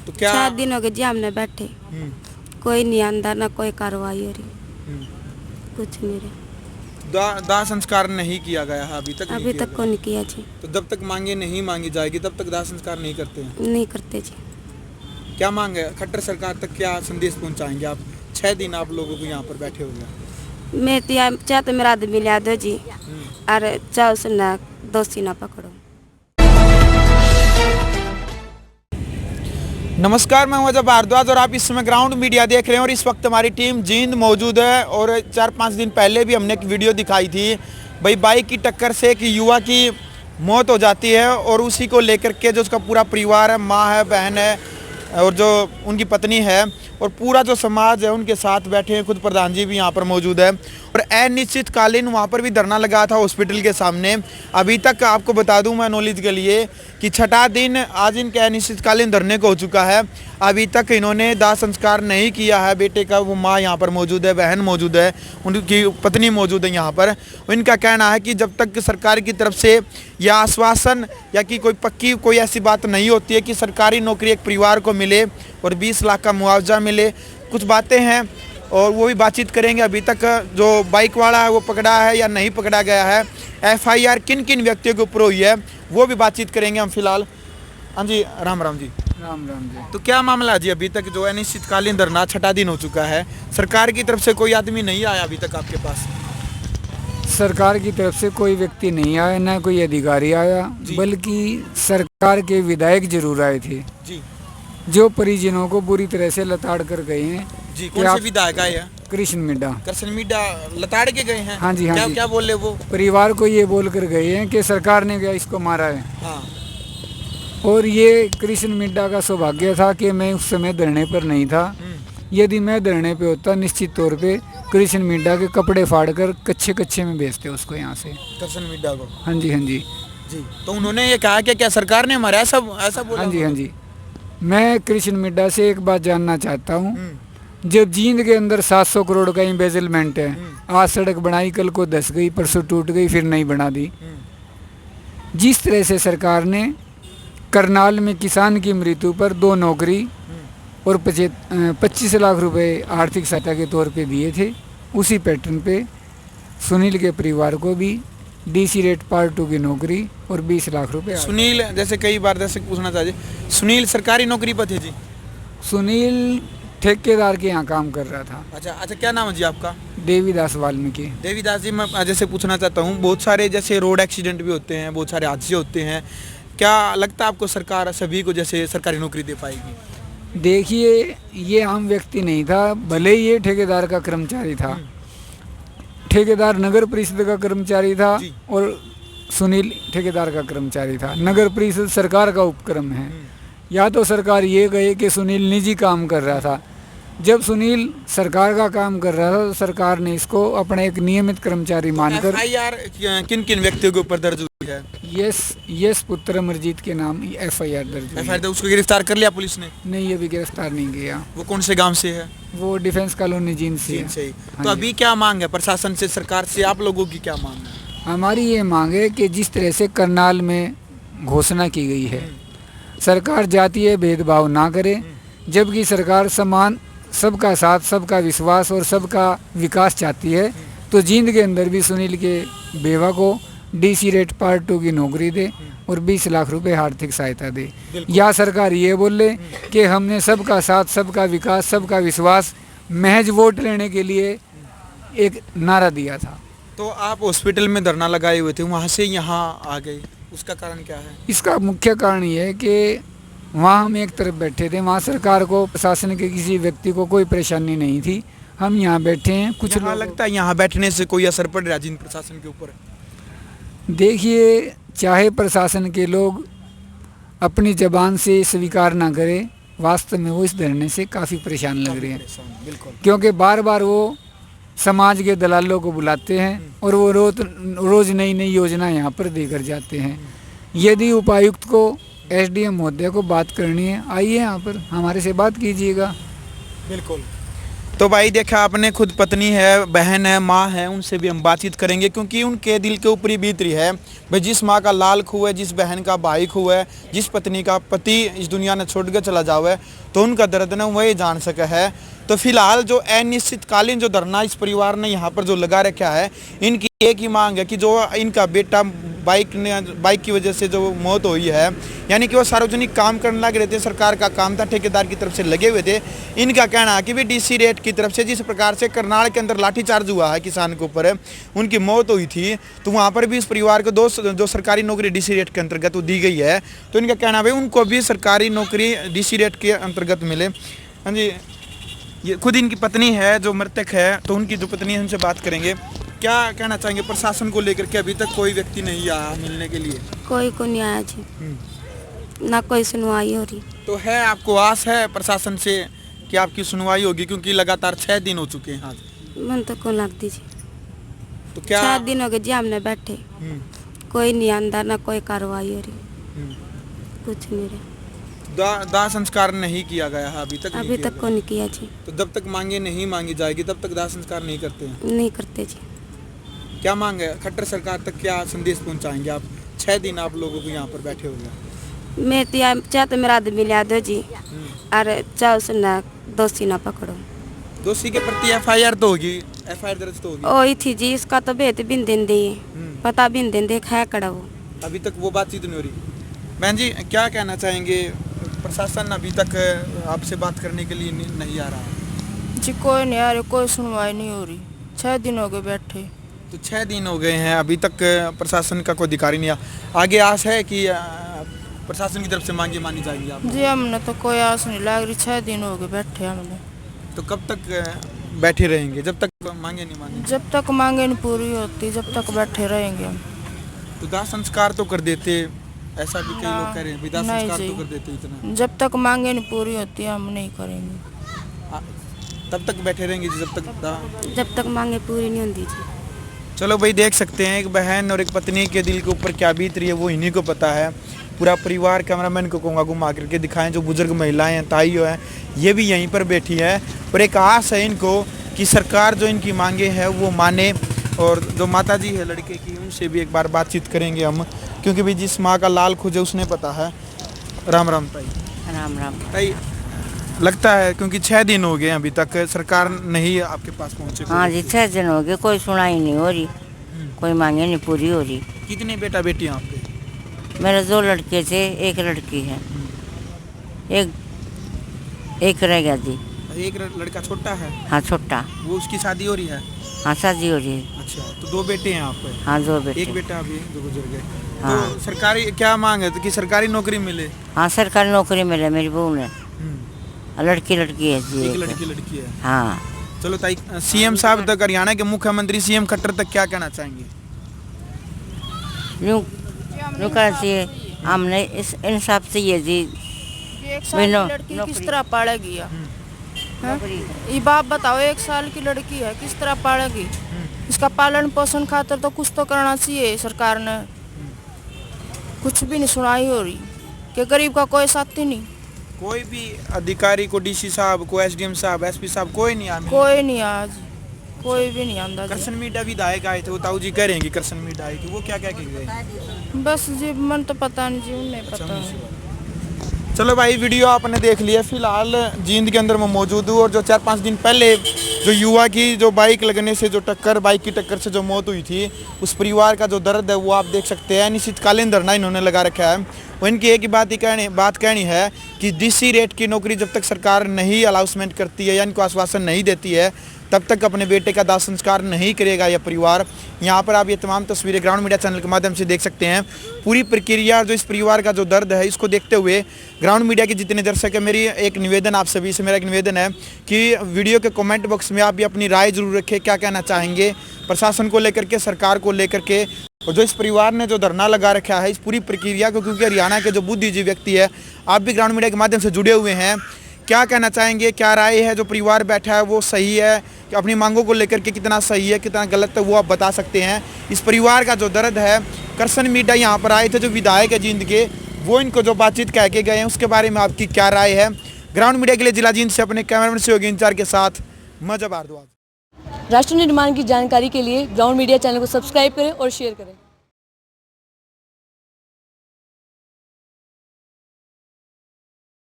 तो क्या 6 दिन हो गए जी हमने बैठे, कोई नहीं आंदा, ना कोई कार्रवाई हो रही, कुछ नहीं रहा। दाह संस्कार नहीं किया गया है अभी तक? नहीं अभी किया तक को गया। नहीं किया जी। तो जब तक मांगे नहीं मांगी जाएगी तब तक दाह संस्कार नहीं करते हैं? नहीं करते जी। क्या मांग है खट्टर सरकार तक, क्या संदेश पहुंचाएंगे आप? 6 दिन आप लोगों को यहाँ पर बैठे हो गए। मैं तो चाहे तो मेरा आदमी लिया दो जी, और चाहे सुनना दोषी ना पकड़ो। नमस्कार, मैं हूं अजय भारद्वाज और आप इस समय ग्राउंड मीडिया देख रहे हैं। और इस वक्त हमारी टीम जींद मौजूद है। और 4-5 दिन पहले भी हमने एक वीडियो दिखाई थी भाई, बाइक की टक्कर से एक युवा की मौत हो जाती है और उसी को लेकर के जो उसका पूरा परिवार है, माँ है, बहन है और जो उनकी पत्नी है और पूरा जो समाज है उनके साथ बैठे हैं। खुद प्रधान जी भी यहाँ पर मौजूद है और अनिश्चितकालीन वहाँ पर भी धरना लगा था हॉस्पिटल के सामने। अभी तक आपको बता दूं मैं नॉलेज के लिए कि 6ठा दिन आज इनके अनिश्चितकालीन धरने को हो चुका है। अभी तक इन्होंने दाह संस्कार नहीं किया है बेटे का। वो माँ यहाँ पर मौजूद है, बहन मौजूद है, उनकी पत्नी मौजूद है यहाँ पर। इनका कहना है कि जब तक सरकार की तरफ से या आश्वासन या कि कोई पक्की कोई ऐसी बात नहीं होती है कि सरकारी नौकरी एक परिवार को मिले और 20 लाख का मुआवजा मिले, कुछ बातें हैं और वो भी बातचीत करेंगे। अभी तक जो बाइक वाला है वो पकड़ा है या नहीं पकड़ा गया है, FIR किन किन व्यक्तियों के ऊपर हुई है, वो भी बातचीत करेंगे हम फिलहाल। हाँ जी, राम राम जी। राम राम जी। तो क्या मामला जी? अभी तक जो अनिश्चितकालीन धरना 6ठा दिन हो चुका है, सरकार की तरफ से कोई आदमी नहीं आया अभी तक आपके पास? सरकार की तरफ से कोई व्यक्ति नहीं आया, ना कोई अधिकारी आया, बल्कि सरकार के विधायक जरूर आए थे जी, जो परिजनों को बुरी तरह से लताड़ कर गए हैं जी। कौन से विधायक आए हैं? कृष्ण मिड्डा। कृष्ण मिड्डा लताड़ के गए हैं? हाँ जी, हाँ क्या जी। क्या बोले वो? परिवार को ये बोल कर गए हैं कि सरकार ने क्या इसको मारा है। हाँ। और ये कृष्ण मिड्डा का सौभाग्य था कि मैं उस समय धरने पर नहीं था। यदि मैं धरने पे होता, निश्चित तौर पे कृष्ण मिड्डा के कपड़े फाड़ कर कच्चे कच्चे में बेचते उसको यहाँ से। कृष्ण मिड्डा को? हाँ जी, हाँ जी जी। तो उन्होंने ये कहा कि क्या सरकार ने हमारा ऐसा बोला? हाँ जी, हाँ जी। मैं कृष्ण मिड्डा से एक बात जानना चाहता हूँ, जब जींद के अंदर 700 करोड़ का इम्बेजलमेंट है, आज सड़क बनाई, कल को 10 गई, परसों टूट गई, फिर नहीं बना दी। जिस तरह से सरकार ने करनाल में किसान की मृत्यु पर 2 नौकरी और 25 लाख रुपए आर्थिक सहायता के तौर पे दिए थे, उसी पैटर्न पे सुनील के परिवार को भी DC रेट पार्ट 2 की नौकरी और 20 लाख रुपए। सुनील जैसे कई बार जैसे पूछना चाहिए, सुनील सरकारी नौकरी पर थे जी? सुनील ठेकेदार के यहाँ काम कर रहा था। अच्छा, क्या नाम है जी आपका? देवीदास वाल्मीकि। देवीदास जी, मैं जैसे पूछना चाहता हूँ, बहुत सारे जैसे रोड एक्सीडेंट भी होते हैं, बहुत सारे हादसे होते हैं, क्या लगता है आपको सरकार सभी को जैसे सरकारी नौकरी दे पाएगी? देखिए, ये आम व्यक्ति नहीं था, भले ही ये ठेकेदार का कर्मचारी था, ठेकेदार नगर परिषद का कर्मचारी था और सुनील ठेकेदार का कर्मचारी था। नगर परिषद सरकार का उपक्रम है। या तो सरकार ये कहे कि सुनील निजी काम कर रहा था, जब सुनील सरकार का काम कर रहा था तो सरकार ने इसको अपना एक नियमित कर्मचारी मानकर FIR किन किन व्यक्तियों के ऊपर दर्ज हुई है? यस पुत्र अमरजीत के नाम FIR दर्ज हुई है। FIR उसको गिरफ्तार कर लिया पुलिस ने? नहीं, अभी गिरफ्तार नहीं किया। वो कौन से गांव से है? वो डिफेंस कॉलोनी जींद से है। तो अभी क्या मांग है प्रशासन से, सरकार से? आप लोगों की क्या मांग है? हमारी ये मांग है कि जिस तरह से करनाल में घोषणा की गई है, सरकार जातीय भेदभाव ना करे, जबकि सरकार समान, सबका साथ, सबका विश्वास और सबका विकास चाहती है, तो जींद के अंदर भी सुनील के बेवा को DC रेट पार्ट 2 की नौकरी दे और 20 लाख रुपए आर्थिक सहायता दे। या सरकार ये बोले कि हमने सबका साथ, सबका विकास, सबका विश्वास महज वोट लेने के लिए एक नारा दिया था। तो आप हॉस्पिटल में धरना लगाए हुए थे, वहाँ से यहाँ आ गए, उसका कारण क्या है? इसका मुख्य कारण ये है कि वहाँ हम एक तरफ बैठे थे, वहाँ सरकार को, प्रशासन के किसी व्यक्ति को कोई परेशानी नहीं थी। हम यहाँ बैठे हैं, कुछ लोग लगता है यहाँ बैठने से कोई असर पड़ रहा है जिन प्रशासन के ऊपर? देखिए, चाहे प्रशासन के लोग अपनी जबान से स्वीकार ना करें, वास्तव में वो इस धरने से काफ़ी परेशान लग रहे हैं। बिल्कुल। क्योंकि बार बार वो समाज के दलालों को बुलाते हैं और वो रोज़ नई नई योजना यहाँ पर देकर जाते हैं। यदि उपायुक्त को, SDM महोदय को बात करनी है, आइए यहाँ पर हमारे से बात कीजिएगा। बिल्कुल। तो भाई देखा आपने, खुद पत्नी है, बहन है, माँ है, उनसे भी हम बातचीत करेंगे क्योंकि उनके दिल के ऊपर ही बीत रही है भाई। जिस माँ का लाल खूह है, जिस बहन का भाई खूह है, जिस पत्नी का पति इस दुनिया ने छोड़ कर चला जावे, तो उनका दर्द ना वही जान सका है। तो फिलहाल जो अनिश्चितकालीन जो धरना इस परिवार ने यहाँ पर जो लगा रखा है, इनकी एक ही मांग है कि जो इनका बेटा बाइक की वजह से जो मौत हुई है, यानी कि वो सार्वजनिक काम करने लग रहे थे, सरकार का काम था, ठेकेदार की तरफ से लगे हुए थे। इनका कहना है कि भी डीसी रेट की तरफ से जिस प्रकार से करनाल के अंदर लाठीचार्ज हुआ है किसान के ऊपर, उनकी मौत हुई थी, तो वहाँ पर भी इस परिवार को जो सरकारी नौकरी डीसी रेट के अंतर्गत दी गई है, तो इनका कहना है भाई उनको भी सरकारी नौकरी डीसी रेट के अंतर्गत मिले। हाँ जी, ये खुद इनकी पत्नी है जो मृतक है, तो उनकी जो पत्नी है उनसे बात करेंगे। क्या कहना चाहेंगे प्रशासन को लेकर के? अभी तक कोई व्यक्ति नहीं आया मिलने के लिए? कोई को नहीं आया जी, ना कोई सुनवाई हो रही। तो है, आपको आस है प्रशासन से कि आपकी सुनवाई होगी? क्योंकि लगातार 6 दिन हो चुके हैं आज। मन तो कौन लगती जी, तो क्या 4 दिन हो गए जी हमने बैठे, कोई नहीं आंदा, ना कोई कार्रवाई हो रही, कुछ नहीं रहा। दाह संस्कार नहीं किया गया है अभी तक? अभी तक को नहीं किया जी। तो जब तक मांगे नहीं मांगी जाएगी तब तक दाह संस्कार नहीं करते हैं? नहीं करते जी। क्या मांग है खट्टर सरकार तक? क्या संदेश पहुंचाएंगे आप? 6 दिन आप लोगों को यहाँ पर बैठे हो गए। मैं चाहे तो मेरा आदमी लिया दो जी, अरे चाहे उसे ना दोषी ना पकड़ो। दोषी के प्रति एफआईआर तो होगी, एफआईआर दर्ज तो होगी। वही थी जी, इसका तो बेत बिन दिन दे, पता बिन दिन दे खाया कड़ा वो। अभी तक वो बातचीत नहीं हो रही। बहन जी, क्या कहना चाहेंगे? प्रशासन अभी तक आपसे बात करने के लिए नहीं आ रहा जी? कोई नहीं आ रही, कोई सुनवाई नहीं हो रही, 6 दिन हो गए बैठे। तो 6 दिन हो गए हैं, अभी तक प्रशासन का कोई अधिकारी नहीं आया। आगे आस है कि प्रशासन की तरफ से मांगे मानी जाएंगी आप? जी हमने तो कोई आस नहीं लग रही, 6 दिन हो गए बैठे हमने। तो कब तक बैठे रहेंगे? जब तक मांगे नहीं मानी? जब तक मांगे नहीं पूरी होती, जब तक बैठे रहेंगे हम। तो दाह संस्कार तो कर देते, ऐसा भी कई लोग कह रहे हैं, दाह संस्कार तो कर देते इतना। जब तक मांगे नहीं पूरी होती हम नहीं करेंगे। तब तक बैठे रहेंगे जब तक मांगे पूरी नहीं होती जी। चलो भाई, देख सकते हैं एक बहन और एक पत्नी के दिल के ऊपर क्या बीत रही है वो इन्हीं को पता है। पूरा परिवार, कैमरामैन को कहूँगा घुमा करके दिखाएं। जो बुजुर्ग महिलाएं हैं, ताइयों हैं, ये भी यहीं पर बैठी है और एक आस है इनको कि सरकार जो इनकी मांगे है वो माने। और जो माता जी है लड़के की, उनसे भी एक बार बातचीत करेंगे हम, क्योंकि भी जिस माँ का लाल खुजे उसने पता है। राम राम ताई। राम राम ताई, लगता है क्योंकि 6 दिन हो गए अभी तक सरकार नहीं आपके पास पहुँचे? हाँ जी, 6 दिन हो गए, कोई सुनाई नहीं हो रही, कोई मांगे नहीं पूरी हो रही। कितने बेटा बेटी हैं आपके? मेरे 2 लड़के थे, 1 लड़की है, एक रह गया जी। एक लड़का छोटा है? हाँ छोटा। वो उसकी शादी हो रही है? हाँ शादी हो रही है। अच्छा, तो 2 बेटे हैं आपके? हाँ 2 बेटे। एक बेटा अभी जो गुजर गए। हाँ। तो सरकारी क्या मांग है? तो कि सरकारी नौकरी मिले? हाँ सरकारी नौकरी मिले मेरी बहू ने। लड़की है जी। एक लड़की है। हाँ। चलो ताई, सीएम साहब तक, हरियाणा के मुख्यमंत्री सीएम खट्टर तक क्या कहना चाहेंगे? यूँ कहना चाहिए हमने इस इंसाफ से ये जी। एक साल की लड़की किस तरह पालेगी? ये बाप बताओ, 1 साल की लड़की है, किस तरह पालेगी? इसका पालन पोषण खातर तो कुछ तो करना चाहिए सरकार ने। कुछ भी नहीं सुनाई हो रही कि गरीब का कोई साथी नहीं। कोई भी अधिकारी को, डीसी साहब को, एसडीएम साहब, एसपी साहब, कोई नहीं आया? कोई नहीं आज, कोई भी नहीं आंदा। कृष्ण मीडा विधायक आए थे, वो ताऊ जी कह रहे हैं कि कृष्ण मीडा आए थे, वो क्या क्या कह गए? बस जी मन तो पता नहीं जी, उन्हें पता। चलो भाई, वीडियो आपने देख लिया। फिलहाल जींद के अंदर मैं मौजूद हूँ और जो 4-5 दिन पहले जो युवा की जो बाइक लगने से जो बाइक की टक्कर से जो मौत हुई थी, उस परिवार का जो दर्द है वो आप देख सकते हैं। अनिश्चितकालीन धरना इन्होंने लगा रखा है। वो इनकी एक ही बात कहनी है कि डीसी रेट की नौकरी जब तक सरकार नहीं अलाउंसमेंट करती है या इनको आश्वासन नहीं देती है, तब तक अपने बेटे का दाह संस्कार नहीं करेगा यह परिवार। यहाँ पर आप ये तमाम तस्वीरें ग्राउंड मीडिया चैनल के माध्यम से देख सकते हैं। पूरी प्रक्रिया, जो इस परिवार का जो दर्द है, इसको देखते हुए ग्राउंड मीडिया के जितने दर्शक है, मेरी एक निवेदन आप सभी से, मेरा एक निवेदन है कि वीडियो के कमेंट बॉक्स में आप भी अपनी राय जरूर रखें। क्या कहना चाहेंगे प्रशासन को लेकर के, सरकार को लेकर के, और जो इस परिवार ने जो धरना लगा रखा है इस पूरी प्रक्रिया को, क्योंकि हरियाणा के जो बुद्धिजीवी व्यक्ति है, आप भी ग्राउंड मीडिया के माध्यम से जुड़े हुए हैं। क्या कहना चाहेंगे, क्या राय है? जो परिवार बैठा है वो सही है कि अपनी मांगों को लेकर के कितना सही है, कितना गलत है, वो आप बता सकते हैं। इस परिवार का जो दर्द है, कृष्ण मीडा यहाँ पर आए थे जो विधायक है जींद के, वो इनको जो बातचीत कह के गए हैं, उसके बारे में आपकी क्या राय है? ग्राउंड मीडिया के लिए जिला जींद से अपने कैमरामैन सहयोगी इंचार्ज के साथ मजा भारद्वाज। राष्ट्र निर्माण की जानकारी के लिए ग्राउंड मीडिया चैनल को सब्सक्राइब करें और शेयर करें।